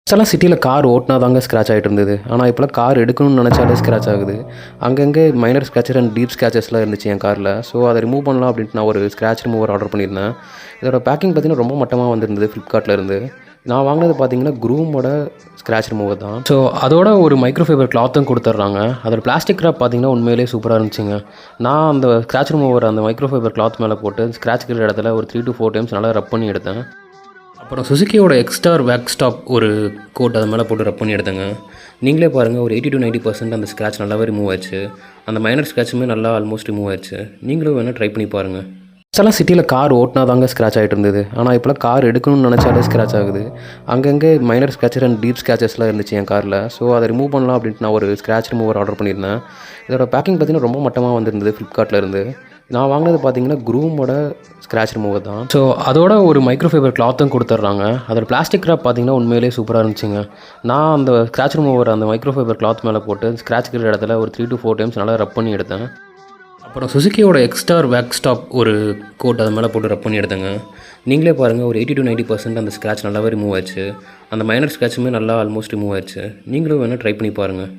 ஃபர்ஸ்ட்டெல்லாம் சிட்டியில் கார் ஓட்டினா தாங்க ஸ்க்ராட்ச் ஆகிட்டு இருந்தது. ஆனால் இப்போலாம் கார் எடுக்கணும்னு நினச்சாலே ஸ்க்ராட்ச் ஆகுது. அங்கங்கே மைனர் ஸ்க்ராச்சர் அண்ட் டீப் ஸ்க்ராச்சஸ்லாம் இருந்துச்சு என் காரில். ஸோ அதை ரிமூவ் பண்ணலாம் அப்படின்ட்டு நான் ஒரு ஸ்க்ராட்ச் ரிமூவர் ஆர்டர் பண்ணியிருந்தேன். இதோட பேக்கிங் பார்த்தீங்கன்னா ரொம்ப மட்டமாக வந்திருந்தது ஃப்ளிப்கார்ட்டில் இருந்து. நான் வாங்கினது பார்த்தீங்கன்னா க்ரூமோட ஸ்க்ராட்ச் ரிமூவர் தான். ஸோ அதோட ஒரு மைக்ரோஃபைபர் கிளாத்தும் கொடுத்துட்றாங்க. அதோட பிளாஸ்டிக் கிராப் பார்த்தீங்கன்னா உண்மையிலேயே சூப்பராக இருந்துச்சுங்க. நான் அந்த ஸ்க்ராட்ச் ரிமூவர் அந்த மைக்ரோஃபைபர் கிளாத் மேலே போட்டு ஸ்க்ராட்ச் இருக்கிற இடத்துல ஒரு 3 to 4 டைம்ஸ் நல்லா ரப் பண்ணி எடுத்தேன். அப்புறம் சுசுக்கியோட எக்ஸ்டார் வேக் ஸ்டாப் ஒரு கோட் அது மேலே போட்டு ரப் பண்ணி எடுத்தேங்க. நீங்களே பாருங்கள், ஒரு 80 to 90% அந்த ஸ்க்ராட்ச் நல்லாவே ரிமூவ் ஆயிடுச்சு. அந்த மைனர் ஸ்க்ராட்சுமே நல்லா ஆல்மோஸ்ட் ரிமூவ் ஆயிடுச்சு. நீங்களும் வேணால் ட்ரை பண்ணி பாருங்கள். ஃபர்ஸ்ட்டெல்லாம் சிட்டியில் கார் ஓட்டினா தாங்க ஸ்க்ராட்ச் ஆகிட்டு இருந்தது. ஆனால் இப்போலாம் கார் எடுக்கணும்னு நினச்சாலே ஸ்க்ராட்ச் ஆகுது. அங்கங்கே மைனர் ஸ்க்ராச்சர் அண்ட் டீப் ஸ்க்ராச்சஸ்லாம் இருந்துச்சு என் காரில். ஸோ அதை ரிமூவ் பண்ணலாம் அப்படின்ட்டு நான் ஒரு ஸ்க்ராட்ச் ரிமூவர் ஆர்டர் பண்ணியிருந்தேன். இதோட பேக்கிங் பார்த்தீங்கன்னா ரொம்ப மட்டமாக வந்திருந்தது ஃப்ளிப்கார்ட்டில் இருந்து. நான் வாங்கினது பார்த்தீங்கன்னா க்ரூமோட ஸ்க்ராட்ச் ரிமூவர் தான். ஸோ அதோட ஒரு மைக்ரோஃபைபர் கிளாத்தும் கொடுத்துட்றாங்க. அதோட பிளாஸ்டிக் கிராப் பார்த்தீங்கன்னா உண்மையிலேயே சூப்பராக இருந்துச்சுங்க. நான் அந்த ஸ்க்ராட்ச் ரிமூவர் அந்த மைக்ரோஃபைபர் கிளாத் மேலே போட்டு ஸ்க்ராட்ச் இருக்கிற இடத்துல ஒரு 3 to 4 டைம்ஸ் நல்லா ரப் பண்ணி எடுத்தேன். அப்புறம் சுசுக்கியோட எக்ஸ்டார் வேக் ஸ்டாப் ஒரு கோட் அது மேலே போட்டு ரப் பண்ணி எடுத்தேங்க. நீங்களே பாருங்கள், ஒரு 80 to 90% அந்த ஸ்க்ராட்ச் நல்லாவே ரிமூவ் ஆயிடுச்சு. அந்த மைனர் ஸ்க்ராட்சுமே நல்லா ஆல்மோஸ்ட் ரிமூவ் ஆயிடுச்சு. நீங்களும் வேணால் ட்ரை பண்ணி பாருங்கள்.